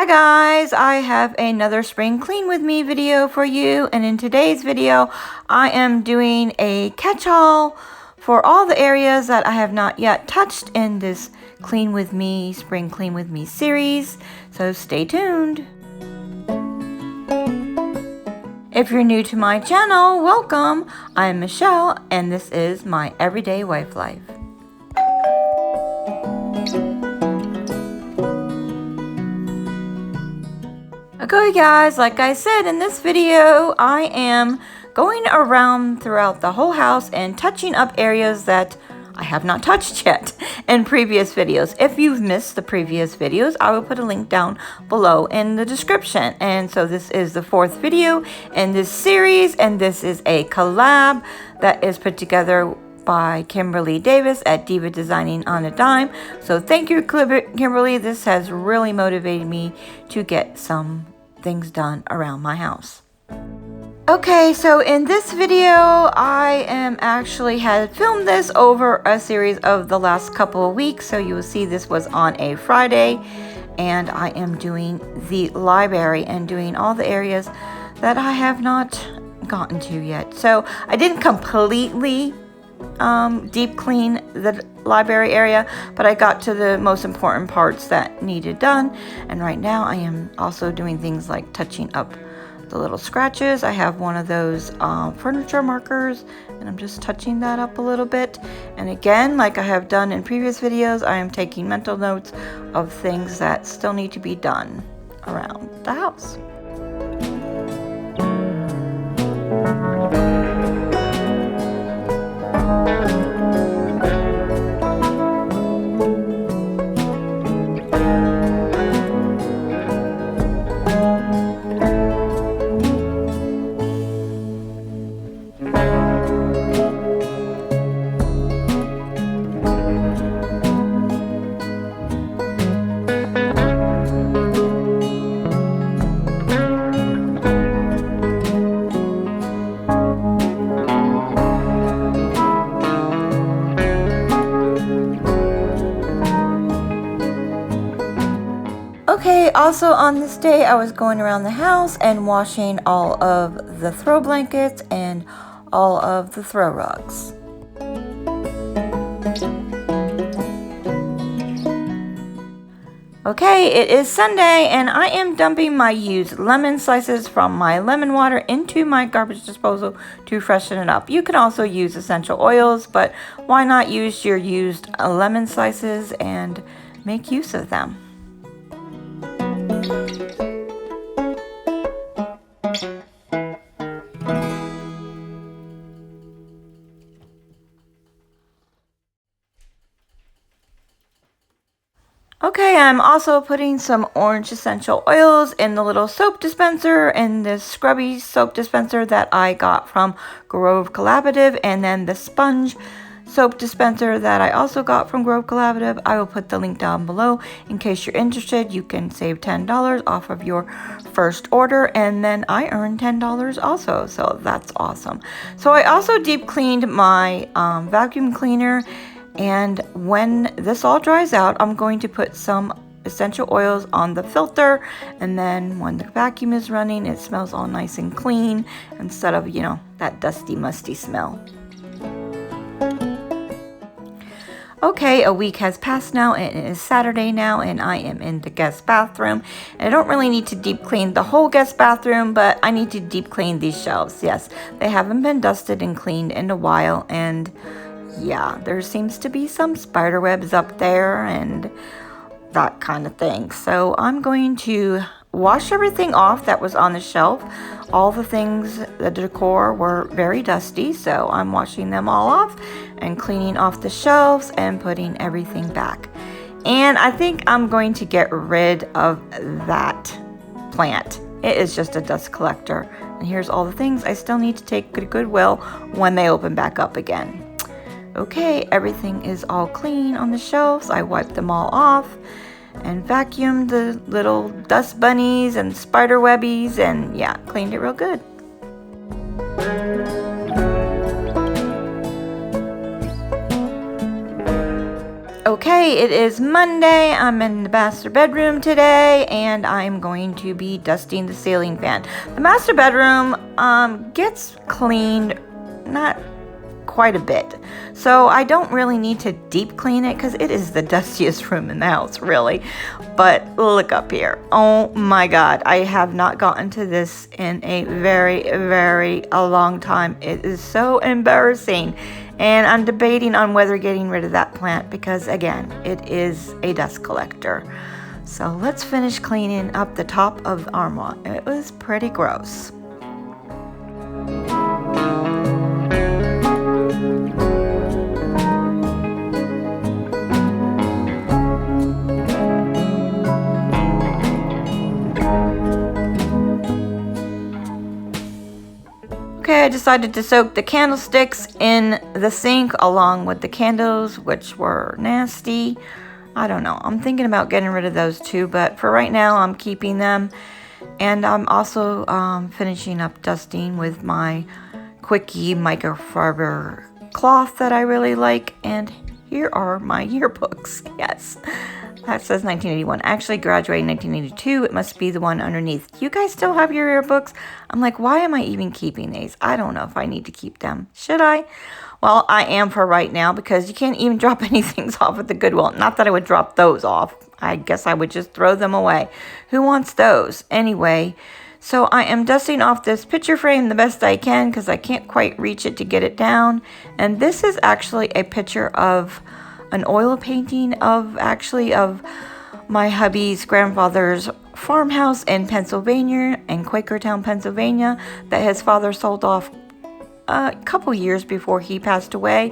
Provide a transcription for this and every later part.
Hi guys, I have another spring clean with me video for you, and in today's video I am doing a catch-all for all the areas that I have not yet touched in this Clean With Me Spring Clean With Me series, so stay tuned. If you're new to my channel, welcome. I'm Michelle and this is my everyday wife life. Okay guys, like I said in this video, I am going around throughout the whole house and touching up areas that I have not touched yet in previous videos. If you've missed the previous videos, I will put a link down below in the description. And so this is the 4th video in this series, and this is a collab that is put together by Kimberly Davis at Diva Designing on a Dime. So thank you, Kimberly. This has really motivated me to get some things done around my house. Okay, so in this video, I had filmed this over a series of the last couple of weeks. So you will see this was on a Friday, and I am doing the library and doing all the areas that I have not gotten to yet. So I didn't completely deep clean the library area, but I got to the most important parts that needed done. And right now I am also doing things like touching up the little scratches. I have one of those furniture markers, and I'm just touching that up a little bit. And again, like I have done in previous videos, I am taking mental notes of things that still need to be done around the house. Okay, also on this day, I was going around the house and washing all of the throw blankets and all of the throw rugs. Okay, it is Sunday and I am dumping my used lemon slices from my lemon water into my garbage disposal to freshen it up. You can also use essential oils, but why not use your used lemon slices and make use of them? Okay, I'm also putting some orange essential oils in the little soap dispenser and this scrubby soap dispenser that I got from Grove Collaborative, and then the sponge soap dispenser that I also got from Grove Collaborative. I will put the link down below in case you're interested. You can save $10 off of your first order, and then I earned $10 also, so that's awesome. So I also deep cleaned my vacuum cleaner, and when this all dries out, I'm going to put some essential oils on the filter, and then when the vacuum is running, it smells all nice and clean instead of, you know, that dusty, musty smell. Okay, a week has passed now, and it is Saturday now, and I am in the guest bathroom. And I don't really need to deep clean the whole guest bathroom, but I need to deep clean these shelves. Yes, they haven't been dusted and cleaned in a while, and yeah, there seems to be some spider webs up there and that kind of thing. So I'm going to wash everything off that was on the shelf. All the things, the decor were very dusty, so I'm washing them all off and cleaning off the shelves and putting everything back. And I think I'm going to get rid of that plant. It is just a dust collector. And here's all the things I still need to take to Goodwill when they open back up again. Okay, everything is all clean on the shelves. I wiped them all off and vacuumed the little dust bunnies and spider webbies, and yeah, cleaned it real good. Okay, Okay, it is Monday. I'm in the master bedroom today, and I'm going to be dusting the ceiling fan. The master bedroom gets cleaned not quite a bit, so I don't really need to deep clean it because it is the dustiest room in the house, really. But look up here. Oh my God, I have not gotten to this in a very long time. It is so embarrassing. And I'm debating on whether getting rid of that plant because, again, it is a dust collector. So let's finish cleaning up the top of the armoire. It was pretty gross. Okay, I decided to soak the candlesticks in the sink along with the candles, which were nasty. I don't know. I'm thinking about getting rid of those too, but for right now, I'm keeping them. And I'm also finishing up dusting with my Quickie microfiber cloth that I really like. And here are my yearbooks. Yes. That says 1981. I actually graduated in 1982. It must be the one underneath. Do you guys still have your yearbooks? I'm like, why am I even keeping these? I don't know if I need to keep them. Should I? Well, I am for right now because you can't even drop anything off at the Goodwill. Not that I would drop those off. I guess I would just throw them away. Who wants those? Anyway, so I am dusting off this picture frame the best I can because I can't quite reach it to get it down. And this is actually a picture of an oil painting of my hubby's grandfather's farmhouse in Pennsylvania, in Quakertown, Pennsylvania, that his father sold off a couple years before he passed away.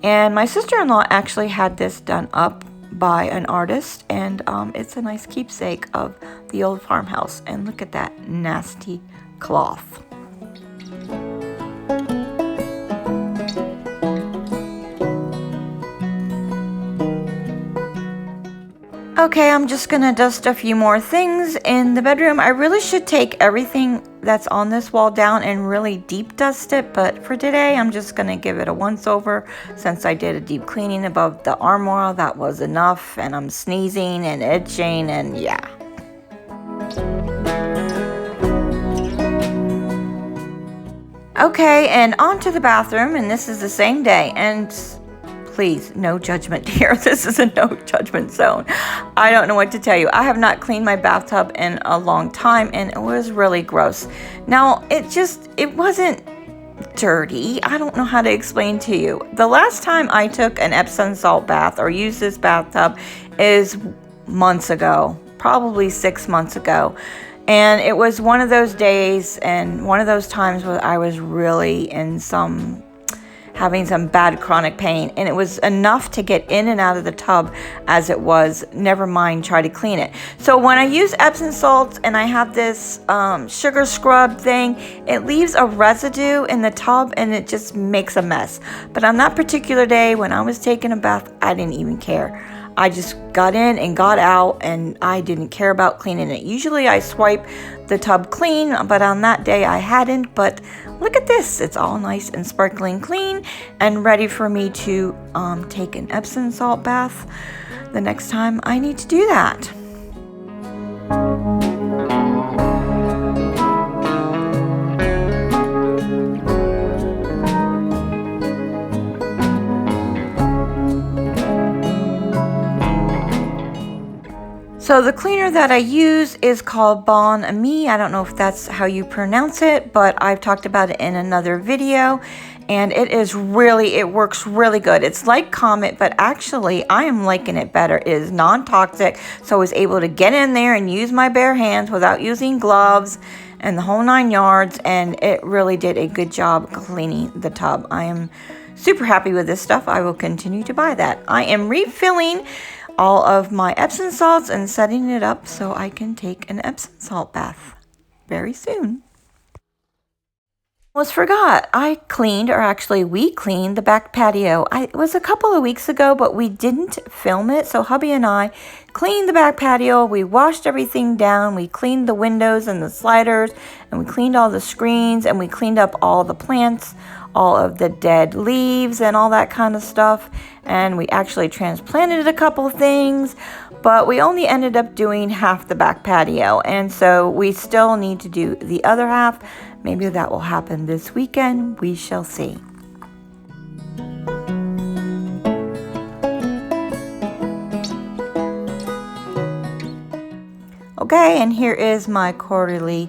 And my sister-in-law actually had this done up by an artist, and it's a nice keepsake of the old farmhouse. And look at that nasty cloth. Okay, I'm just gonna dust a few more things in the bedroom. I really should take everything that's on this wall down and really deep dust it, but for today, I'm just gonna give it a once over. Since I did a deep cleaning above the armoire, that was enough, and I'm sneezing and itching, and yeah. Okay, and on to the bathroom, and this is the same day, and please, no judgment here. This is a no judgment zone. I don't know what to tell you. I have not cleaned my bathtub in a long time, and it was really gross. Now, it wasn't dirty. I don't know how to explain to you. The last time I took an Epsom salt bath or used this bathtub is months ago, probably 6 months ago. And it was one of those days and one of those times where I was really having some bad chronic pain, and it was enough to get in and out of the tub as it was, never mind try to clean it. So when I use Epsom salts and I have this sugar scrub thing, it leaves a residue in the tub and it just makes a mess. But on that particular day when I was taking a bath, I didn't even care. I just got in and got out, and I didn't care about cleaning it. Usually I swipe the tub clean, but on that day I hadn't. But look at this. It's all nice and sparkling clean and ready for me to take an Epsom salt bath the next time I need to do that. So the cleaner that I use is called Bon Ami. I don't know if that's how you pronounce it, but I've talked about it in another video, and it works really good. It's like Comet, but actually I am liking it better. It is non-toxic, so I was able to get in there and use my bare hands without using gloves and the whole 9 yards, and it really did a good job cleaning the tub. I am super happy with this stuff. I will continue to buy that. I am refilling all of my Epsom salts and setting it up so I can take an Epsom salt bath very soon. Almost forgot, we cleaned the back patio. It was a couple of weeks ago, but we didn't film it. So hubby and I cleaned the back patio. We washed everything down. We cleaned the windows and the sliders, and we cleaned all the screens, and we cleaned up all the plants, all of the dead leaves and all that kind of stuff. And we actually transplanted a couple things, but we only ended up doing half the back patio. And so we still need to do the other half. Maybe that will happen this weekend. We shall see. Okay, and here is my quarterly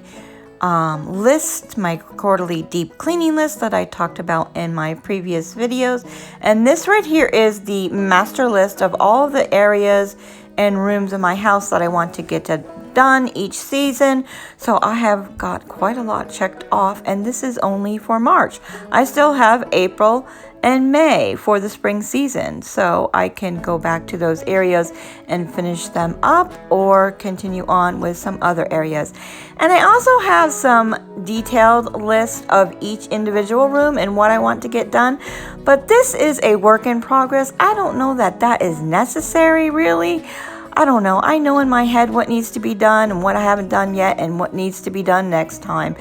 list, my quarterly deep cleaning list that I talked about in my previous videos. And this right here is the master list of all the areas and rooms in my house that I want to get done each season. So I have got quite a lot checked off, and this is only for March. I still have April and May for the spring season, so I can go back to those areas and finish them up or continue on with some other areas. And I also have some detailed list of each individual room and what I want to get done, but this is a work in progress. I don't know that that is necessary, really. I don't know. I know in my head what needs to be done and what I haven't done yet and what needs to be done next time.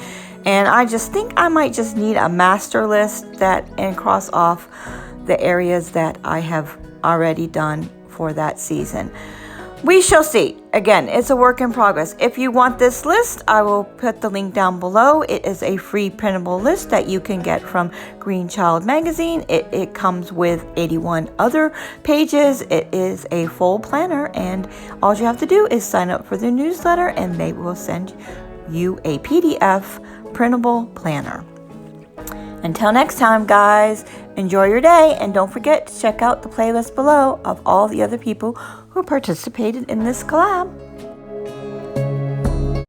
And I just think I might just need a master list and cross off the areas that I have already done for that season. We shall see. Again, it's a work in progress. If you want this list, I will put the link down below. It is a free printable list that you can get from Green Child Magazine. It comes with 81 other pages. It is a full planner, and all you have to do is sign up for the newsletter, and they will send you a PDF printable planner. Until next time, guys, enjoy your day, and don't forget to check out the playlist below of all the other people who participated in this collab.